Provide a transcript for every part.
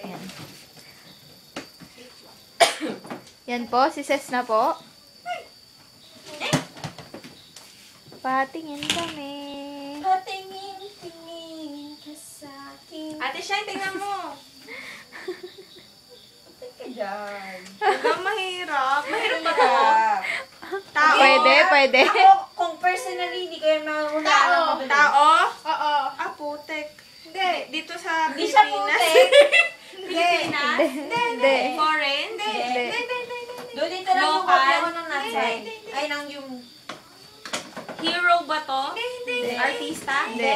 Ayan. Yan po, si Ses na po. Patingin kami. Patingin ka sa akin. Ate Shine, tingnan mo. Teka dyan. Huwag kang mahirap. Mahirap ba to? Tao? Pwede. Ako, kung personally, hindi ko yan mahulaan. Tao? Oo. Ah, putek. Hindi. Dito sa Hindi siya Pilipinas. putek. Pilipinas? Hindi. Foreign? Hindi. Hindi. Doon dito lang yung Local? kopya ko ng natsay. Ay, nang yung... Hero ba to? Hindi. Artista? Hindi.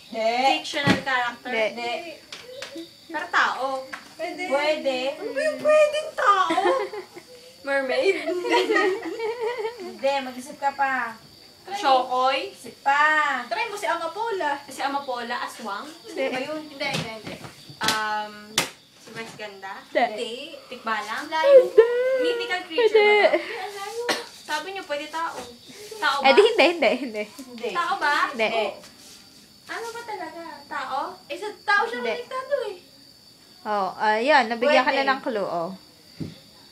Fictional character? Hindi. Pero tao? Pwede. Ano ba yung pwedeng tao? Mermaid? Hindi, mag-isip ka pa. Shokoy? Isip pa. Try mo si Amapola. Si Amapola? Aswang? Hindi ba yun? Hindi. Si Vice Ganda? Hindi. Tikbalang? Layo. Mythical creature ba to? Sabi niyo, pwede tao. Tao ba? Hindi. Hindi. Tao ba? Hindi. Ano ba talaga? Tao? Sa tao siya Hindi. konektado eh. Oh, ayan. Nabigyan ka Pwede. na ng clue, oh.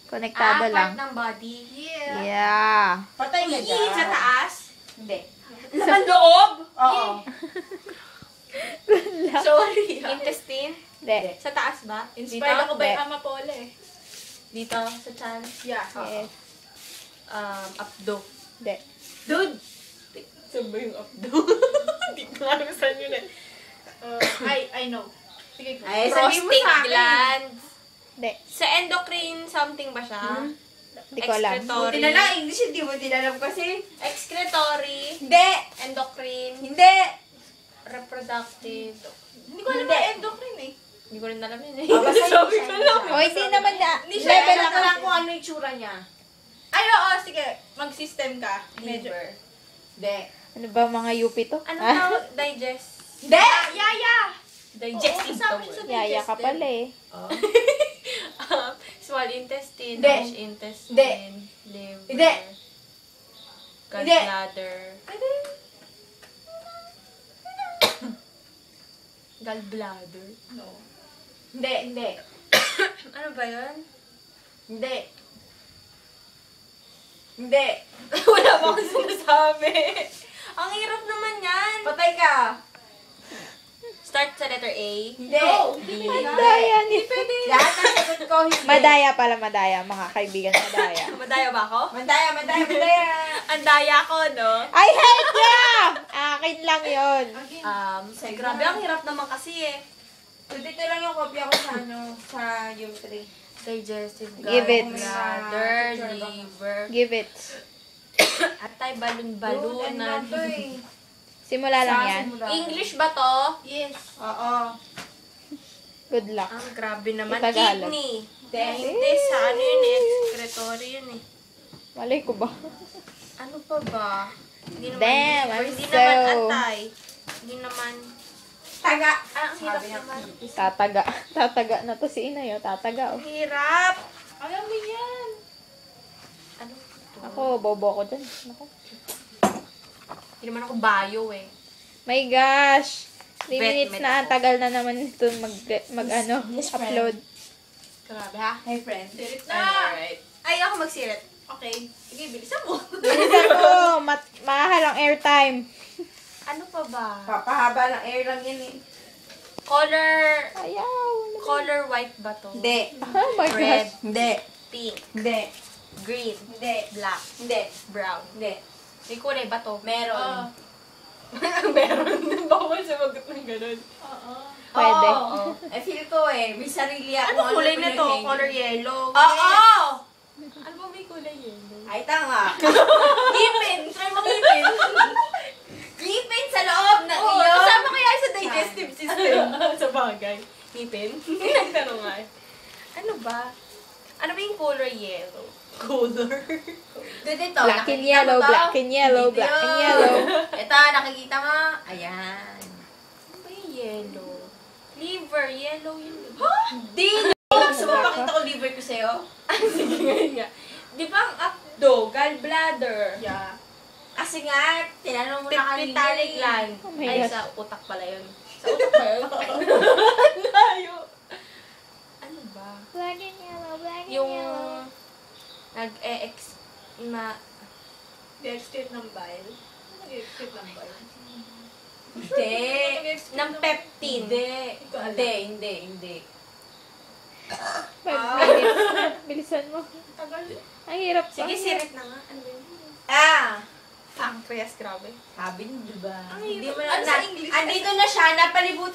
Konektado lang. Part ng body. Yeah. Yeah. Patay ka dyan. Sa taas? Hindi. Sa loob? Oo. Sorry. Intestine? Hindi. Sa taas ba? Inspired ako by Hindi. Amapola eh. Dito? Sa chan? Yeah. Yes. Updo. Hindi. Dude! Saan ba yung updo? Hindi ko alam saan yun eh. I know. Sige ko. Ay, sabihin mo Prostate sa akin. gland. Hindi. Sa endocrine something ba siya? Hindi ko alam. Excretory. Buti na lang, English hindi mo tinalam kasi. Excretory. Hindi. Endocrine. Hindi. Reproductive. Hindi ko alam Hindi. na endocrine eh. Hindi ko rin alam yun eh. Basta Sabi yun ko siya. lang. Oh, hindi naman na. Level Level lang lang. lang kung ano yung tsura niya. Ay, oo. Sige. Mag-system ka. Medyo. Liver. Hindi. Ano ba mga UP to? Ano Ah, tawag? Digest. Hindi! Yaya! Digestive Oo, sabi tawag. sa Yaya ka pala eh. Small intestine, Hindi. large intestine, Hindi. liver, Hindi. gallbladder. Gallbladder? No. Hindi. Hindi. Ano ba yun? Hindi. Hindi. Wala ba akong sinasabi? Ang hirap naman yan. Patay ka. Start sa letter A. Hindi. B. Madaya ni. Lahat ng sagot ko, hindi. Madaya pala, madaya. Mga kaibigan, madaya. Madaya ba ako? Madaya, madaya, madaya. Ang daya ko, no? I hate ya! Akin lang yon. Grabe, ang hirap naman kasi eh. So, dito lang yung kopya ko sa sa U3. Digestive, Give it. gallbladder, liver, Give it. atay, balon-balon. Ano to eh? Simula lang yan. English ba to? Yes. Oo. Good luck. Ang grabe naman. Tagalog. Kidney. Hindi. Hindi, sa ano yun eh, excretory yun eh. Malay ko ba? Ano pa ba? Hindi naman, Damn, liver, I'm hindi so- naman atay. Hindi naman, Taga. ang hirap Sabi niya. naman. Tataga. Tataga na to si Inay. Tataga. Oh. Ang hirap. Alam mo yan. Ano to? Ako, bobo ko dyan. Ako. Hindi naman ako bio eh. My gosh! 3 Bet, minutes met na. Ang ako. tagal na naman ito Yes, friend. upload. Grabe ha? Hey, friend. Dirit Ano, na. alright. Ay, ako magsirit. Okay. Sige, bilisan mo. Bilisan mo! Mahal ang airtime. Ano pa ba? Papahaba ng air lang yan eh. Color, Ayaw. color white ba to? Hindi. Oh my Red, gosh. Hindi. pink, Hindi. green, Hindi. black, Hindi. brown. Hindi. May kulay ba to? Meron. Meron. Bawal sumagot ng ganun. Oo. Pwede. Oo. Eh, feel ko eh. May sarili ako. Ano kulay na to? pinag-hang. Color yellow. Oo! Ano ba may kulay yellow? Ay, tanga. Ngipin. Try mo ngipin. Ngipin sa loob ng Oh, iyo. kasama kaya sa digestive system. Sa bagay. Ngipin? Nagtanong nga eh. Ano ba? Ano ba yung color yellow? Color? Doon dito. Black and nakikita yellow, mo to? black and yellow, Dito. black and yellow. Ito, nakikita mo? Ayan. Ano ba yung yellow? Liver, yellow yun. Di! Gusto mo pakita ko liver ko sa'yo? Sige ngayon nga. Di ba ang updo, gallbladder, Yeah. Kasi nga, tinanong mo na kanina. pituitary gland. Oh my Ay, gosh. sa utak pala yun. Sa utak ba yun? Layo. Yung nag-e-ex... Nag-execute ng bile. Nag-execute ng bile. Hindi. Nag-execute Ng peptine. Hindi ko alam. Hindi. 5 minutes na. Bilisan mo. Tagal. Ang hirap pa. Sige, sirit na nga. Ano ba yun? Pancreas, grabe. Sabi niyo, diba? Ang Hindi hirap. mo Ano na, sa English? andito na siya, napalibutan